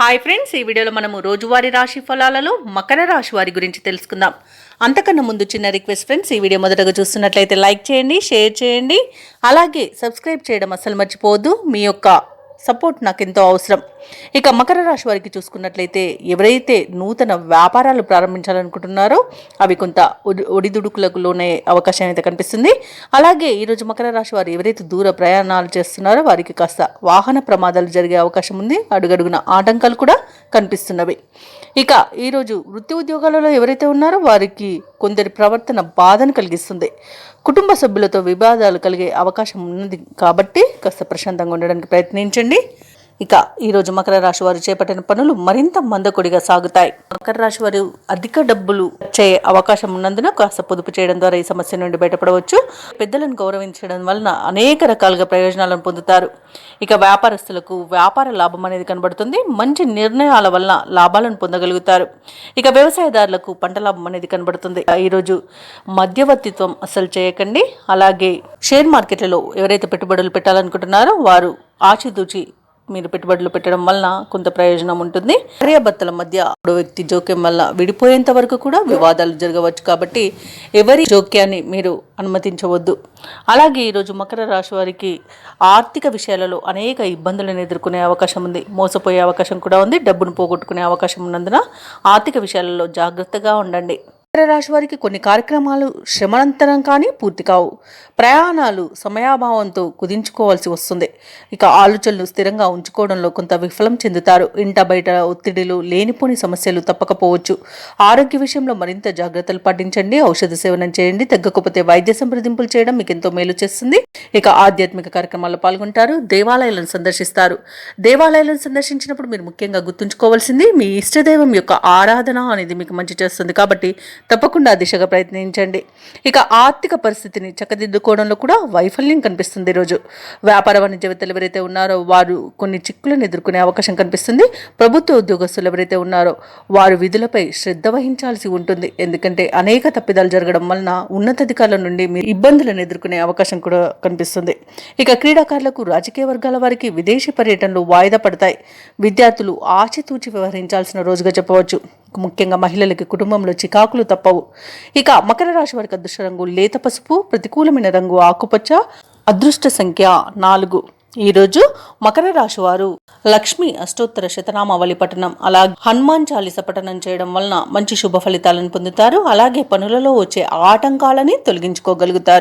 Hi friends, ఈ వీడియోలో మనము రోజువారీ రాశి ఫలాలలో మకర రాశి వారి గురించి తెలుసుకుందాం. అంతకన్నా ముందు చిన్న రిక్వెస్ట్ ఫ్రెండ్స్, ఈ వీడియో మొదటగా చూస్తున్నట్లయితే లైక్ చేయండి, షేర్ చేయండి, అలాగే సబ్స్క్రైబ్ చేయడం అస్సలు మర్చిపోవద్దు. మీ యొక్క సపోర్ట్ నాకు ఎంతో అవసరం. ఇక మకర రాశి వారికి చూసుకున్నట్లయితే ఎవరైతే నూతన వ్యాపారాలు ప్రారంభించాలనుకుంటున్నారో అవి కొంత ఒడిదుడుకులకు లోనే అవకాశం అయితే కనిపిస్తుంది. అలాగే ఈరోజు మకర రాశి వారు ఎవరైతే దూర ప్రయాణాలు చేస్తున్నారో వారికి కాస్త వాహన ప్రమాదాలు జరిగే అవకాశం ఉంది. అడుగడుగున ఆటంకాలు కూడా కనిపిస్తున్నవి. ఇక ఈరోజు వృత్తి ఉద్యోగాలలో ఎవరైతే ఉన్నారో వారికి కొందరి ప్రవర్తన బాధను కలిగిస్తుంది. కుటుంబ సభ్యులతో వివాదాలు కలిగే అవకాశం ఉన్నది కాబట్టి కాస్త ప్రశాంతంగా ఉండడానికి ప్రయత్నించండి. ఇక ఈరోజు మకర రాశి వారు చేపట్టిన పనులు మరింత మందకొడిగా సాగుతాయి. మకర రాశి వారు అధిక డబ్బులు వచ్చే అవకాశం ఉన్నందున కాస్త పొదుపు చేయడం ద్వారా ఈ సమస్య నుండి బయటపడవచ్చు. పెద్దలను గౌరవించడం వలన అనేక రకాలుగా ప్రయోజనాలను పొందుతారు. ఇక వ్యాపారస్తులకు వ్యాపార లాభం అనేది కనబడుతుంది. మంచి నిర్ణయాల వలన లాభాలను పొందగలుగుతారు. ఇక వ్యవసాయదారులకు పంట లాభం అనేది కనబడుతుంది. ఈరోజు మధ్యవర్తిత్వం అసలు చేయకండి. అలాగే షేర్ మార్కెట్లలో ఎవరైతే పెట్టుబడులు పెట్టాలనుకుంటున్నారో వారు ఆచితూచి మీరు పెట్టుబడులు పెట్టడం వలన కొంత ప్రయోజనం ఉంటుంది. భార్యాభర్తల మధ్య వ్యక్తి జోక్యం వల్ల విడిపోయేంత వరకు కూడా వివాదాలు జరగవచ్చు. కాబట్టి ఎవరి జోక్యాన్ని మీరు అనుమతించవద్దు. అలాగే ఈరోజు మకర రాశి వారికి ఆర్థిక విషయాలలో అనేక ఇబ్బందులను ఎదుర్కొనే అవకాశం ఉంది. మోసపోయే అవకాశం కూడా ఉంది. డబ్బును పోగొట్టుకునే అవకాశం ఉన్నందున ఆర్థిక విషయాలలో జాగ్రత్తగా ఉండండి. మకర రాశి వారికి కొన్ని కార్యక్రమాలు శ్రమనంతరం కానీ పూర్తి కావు. ప్రయాణాలు సమయాభావంతో కుదించుకోవాల్సి వస్తుంది. ఇక ఆలోచనలు స్థిరంగా ఉంచుకోవడంలో కొంత విఫలం చెందుతారు. ఇంట బయట ఒత్తిడిలు, లేనిపోని సమస్యలు తప్పకపోవచ్చు. ఆరోగ్య విషయంలో మరింత జాగ్రత్తలు పాటించండి. ఔషధ సేవనం చేయండి. తగ్గకపోతే వైద్య సంప్రదింపులు చేయడం మీకు ఎంతో మేలు చేస్తుంది. ఇక ఆధ్యాత్మిక కార్యక్రమాల్లో పాల్గొంటారు. దేవాలయాలను సందర్శిస్తారు. దేవాలయాలను సందర్శించినప్పుడు మీరు ముఖ్యంగా గుర్తుంచుకోవాల్సింది మీ ఇష్టదైవం యొక్క ఆరాధన అనేది మీకు మంచి చేస్తుంది. కాబట్టి తప్పకుండా దిశగా ప్రయత్నించండి. ఇక ఆర్థిక పరిస్థితిని చక్కదిద్దుకోవడంలో కూడా వైఫల్యం కనిపిస్తుంది. ఈరోజు వ్యాపార వాణిజ్యవేత్తలు ఎవరైతే ఉన్నారో వారు కొన్ని చిక్కులను ఎదుర్కొనే అవకాశం కనిపిస్తుంది. ప్రభుత్వ ఉద్యోగస్తులు ఎవరైతే ఉన్నారో వారు విధులపై శ్రద్ధ వహించాల్సి ఉంటుంది. ఎందుకంటే అనేక తప్పిదాలు జరగడం వలన ఉన్నతాధికారుల నుండి మీరు ఇబ్బందులను ఎదుర్కొనే అవకాశం కూడా కనిపిస్తుంది. ఇక క్రీడాకారులకు, రాజకీయ వర్గాల వారికి విదేశీ పర్యటనలు వాయిదా పడతాయి. విద్యార్థులు ఆచితూచి వ్యవహరించాల్సిన రోజుగా చెప్పవచ్చు. ముఖ్యంగా మహిళలకి కుటుంబంలో చికాకులు తప్పవు. ఇక మకర రాశి వారికి అదృష్ట రంగు లేత పసుపు, ప్రతికూలమైన రంగు ఆకుపచ్చ, అదృష్ట సంఖ్య 4. ఈరోజు మకర రాశి వారు లక్ష్మి అష్టోత్తర శతనామావళి పఠనం, అలాగే హనుమాన్ చాలీస పఠనం చేయడం వలన మంచి శుభ ఫలితాలను పొందుతారు. అలాగే పనులలో వచ్చే ఆటంకాలని తొలగించుకోగలుగుతారు.